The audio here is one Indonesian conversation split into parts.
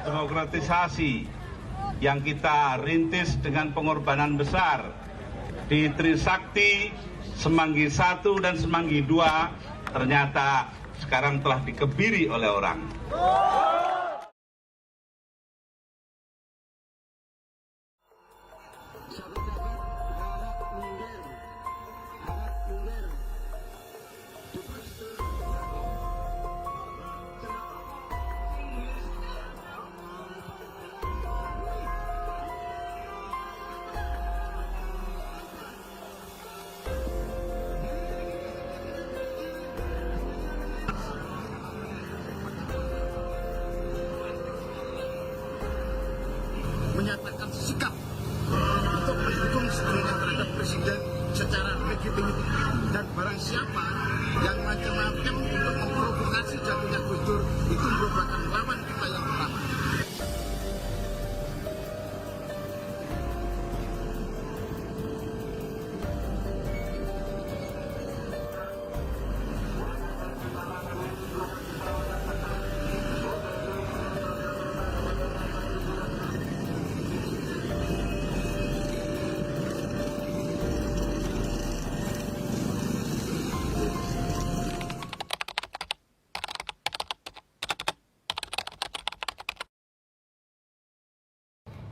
demokratisasi yang kita rintis dengan pengorbanan besar di Trisakti, Semanggi 1 dan Semanggi 2 ternyata sekarang telah dikebiri oleh orang. Menyatakan sikap untuk mendukung sepenuhnya terhadap presiden secara legitimit, dan barang siapa yang macam-macam untuk memprovokasi jatuhnya Gus Dur itu merupakan lawan kita yang pertama.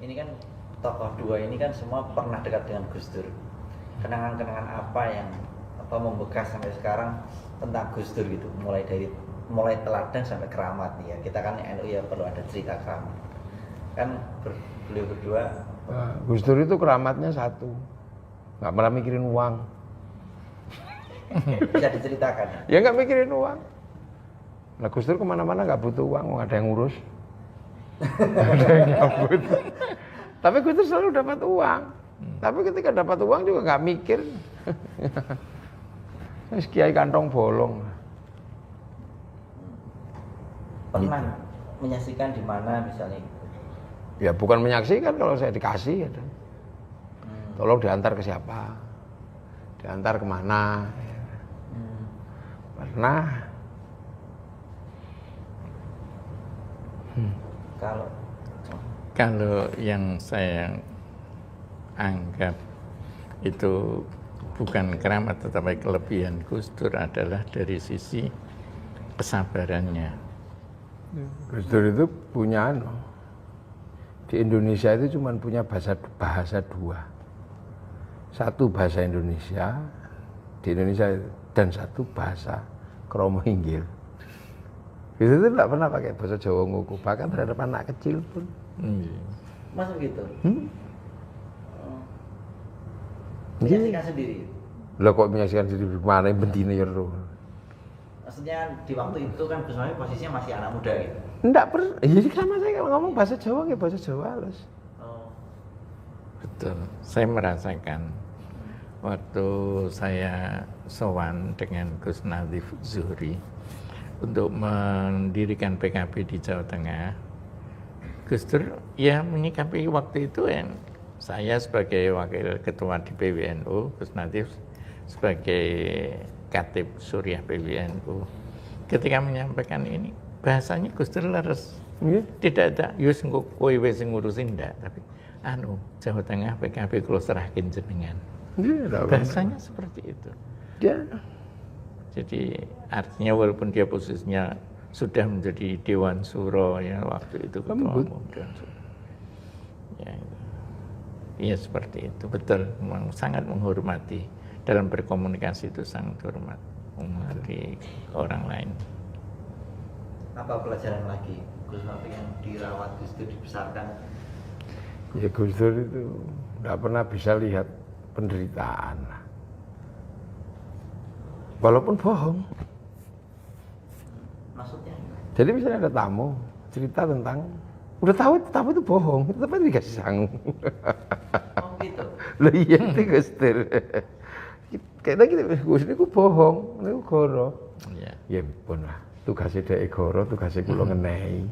Ini kan tokoh dua ini kan semua pernah dekat dengan Gus Dur. Kenangan-kenangan apa yang membekas sampai sekarang tentang Gus Dur gitu, mulai teladan sampai keramat nih ya. Kita kan NU ya perlu ada cerita keramat. Kan beliau berdua. Gus Dur itu keramatnya satu, nggak pernah mikirin uang. Bisa diceritakan? Ya nggak mikirin uang. Nah Gus Dur kemana-mana nggak butuh uang, nggak ada yang ngurus. Ada yang nyambut. Tapi Gus Dur selalu dapat uang. Tapi ketika dapat uang juga nggak mikir. Kiai kantong bolong. Pernah menyaksikan di mana misalnya? Ya bukan menyaksikan, kalau saya dikasih. Ya. Tolong diantar ke siapa? Diantar kemana? Pernah. Kalau yang saya anggap itu bukan keramat tetapi kelebihan Gus Dur adalah dari sisi kesabarannya. Gus Dur itu punya di Indonesia itu cuma punya bahasa dua. Satu bahasa Indonesia di Indonesia dan satu bahasa Kromo Inggil. Gus Dur itu tidak pernah pakai bahasa Jawa nguku, bahkan terhadap anak kecil pun. Masuk gitu? Menyaksikan sendiri? Lah kok menyaksikan sendiri mana yang bendina ya roh. Maksudnya di waktu itu kan Gus Mohaimin posisinya masih anak muda gitu? Enggak pernah, jadi sama saya kalau ngomong bahasa Jawa ya bahasa Jawa halus. Betul, saya merasakan waktu saya sowan dengan Gus Nadif Zuhri untuk mendirikan PKB di Jawa Tengah, Gus Dur ya menyikapi waktu itu yang saya sebagai wakil ketua di PWNU, Gus Nadif sebagai Katib Suriah PWNU. Ketika menyampaikan ini, bahasanya Gus Dur leres. Tidak ada, yus kowe wis ngurusin ndak, tapi Jawa Tengah PKB kula serahkin jenengan. Bahasanya seperti itu. Ya. Jadi artinya walaupun dia posisinya sudah menjadi Dewan Suro ya waktu itu ketua umum Dewan Suro. Ya, iya seperti itu, betul. Memang sangat menghormati dalam berkomunikasi itu, sangat hormat menghormati orang lain. Apa pelajaran lagi Gus Dur yang dirawat Gus Dur, dibesarkan? Ya Gus Dur itu tidak pernah bisa lihat penderitaan, walaupun bohong. Maksudnya? Jadi misalnya ada tamu cerita tentang, udah tahu tamu itu bohong, tapi dikasih sangu. Oh gitu? Loh iya itu Gus Dur. Kayaknya gitu, Gus Dur itu bohong, itu goro. Ya. Ya pun lah, tugasnya dia goro, tugasnya kulo ngenehi.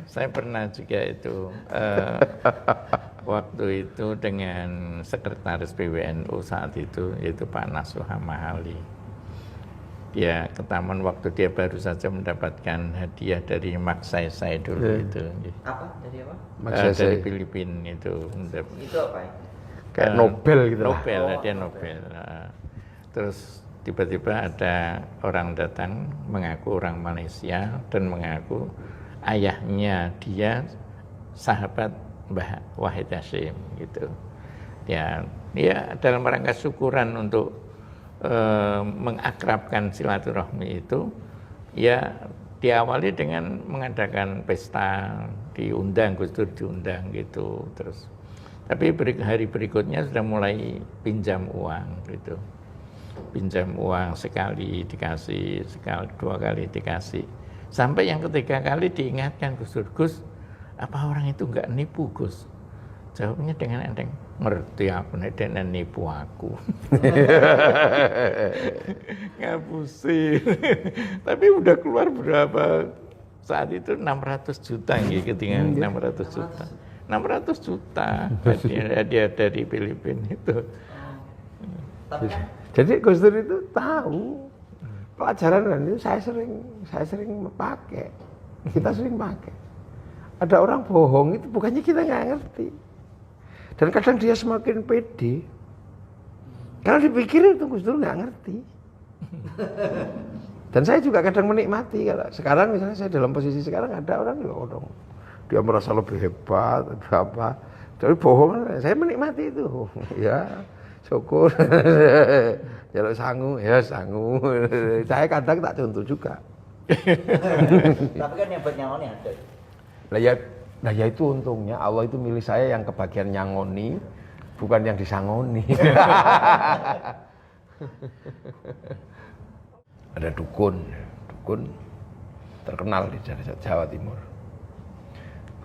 Saya pernah juga itu waktu itu dengan sekretaris PWNU saat itu, yaitu Pak Nasuha Mahali. dia ke taman waktu dia baru saja mendapatkan hadiah dari Mark Sai dulu itu. Apa? Dari apa? Dari Filipina itu. Itu apa ya? Kayak Nobel gitu lah. Nobel, dia Nobel. Terus tiba-tiba ada orang datang mengaku orang Malaysia dan mengaku ayahnya dia sahabat Mbah Wahid Hasyim gitu. Ya dalam rangka syukuran untuk mengakrabkan silaturahmi itu, ya diawali dengan mengadakan pesta, diundang, Gus Dur diundang gitu. Terus tapi hari berikutnya sudah mulai pinjam uang gitu, pinjam uang sekali dikasih, sekali dua kali dikasih, sampai yang ketiga kali diingatkan Gus Dur, Gus, apa orang itu nggak nipu Gus? Jawabnya dengan enteng, ngerti aku nek dene nipu aku. Ngapusin. Tapi udah keluar berapa saat itu 600 juta gitu, ketinggalan 600 juta. 600 juta dia dari Filipina itu. Tapi kan Jadi Gus Dur itu tahu pelajaran itu saya sering pakai. Kita sering pakai. Ada orang bohong itu bukannya kita nggak ngerti. Dan kadang dia semakin pede. Karena dipikirin itu Gus Dur nggak ngerti. Dan saya juga kadang menikmati. Sekarang misalnya saya dalam posisi sekarang ada orang yang dia merasa lebih hebat, apa. Jadi bohong, saya menikmati itu. Ya, syukur. Jaluk sangu, ya sangu. Saya kadang tak contoh juga. tapi kan yang buat nyangoni ada. Nah ya itu untungnya Allah itu milih saya yang kebagian nyangoni, bukan yang disangoni. Ada dukun terkenal di Jawa Timur.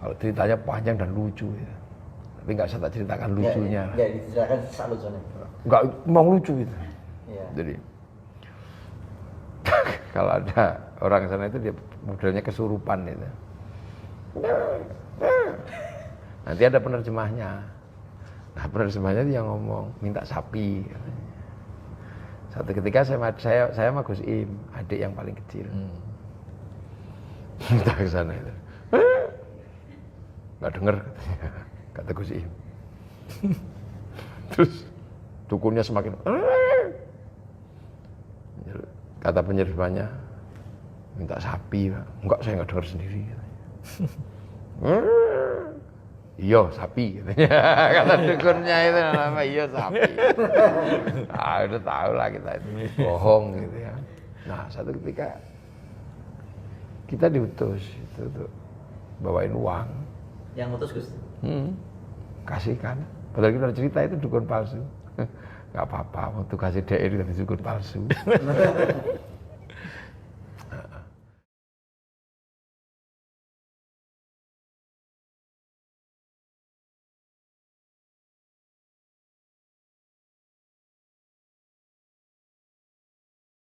Kalau ceritanya panjang dan lucu ya. Tapi nggak usah tak ceritakan lucunya. Ya diceritakan sak lucunya. Nggak mau lucu itu. Iya. Jadi kalau ada orang sana itu dia modelnya kesurupan itu. Nanti ada penerjemahnya. Nah penerjemahnya dia ngomong minta sapi. Satu ketika saya sama Gus Im, adik yang paling kecil. Minta ke sana itu. Nggak denger kata Gus Im. Terus dukunnya semakin kata penerjemahnya minta sapi, Pak. Enggak, saya nggak dengar sendiri. Iya sapi kata dukunnya itu nama iya sapi. Nah, udah tahu lah kita itu bohong gitu ya. Nah satu ketika kita diutus itu tuh bawain uang. Yang ngutus Gus. Kasihkan. Padahal kita cerita itu dukun palsu. Nggak apa-apa, waktu kasih DR itu dukun palsu.